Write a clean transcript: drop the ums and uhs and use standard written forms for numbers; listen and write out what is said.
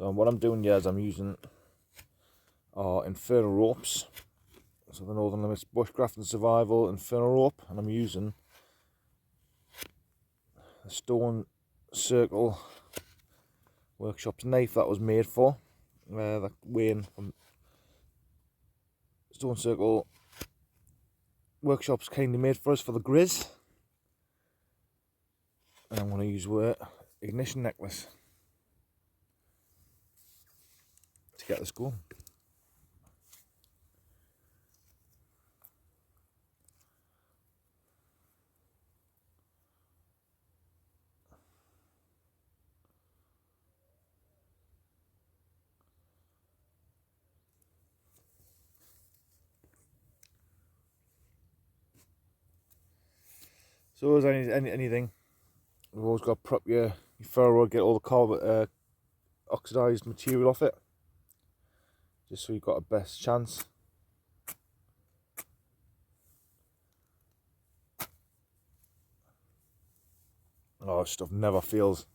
So what I'm doing here is I'm using our Inferno ropes. So the Northern Limits Bushcraft and Survival Inferno rope, and I'm using the Stone Circle Workshop's knife that was made for. That Wayne from Stone Circle Workshop's kindly made for us for the grizz. And I'm going to use ignition necklace to get this going. So as anything, we've always got to prep your ferro, get all the carbon oxidized material off it, just so you've got a best chance. Oh, this stuff never fails.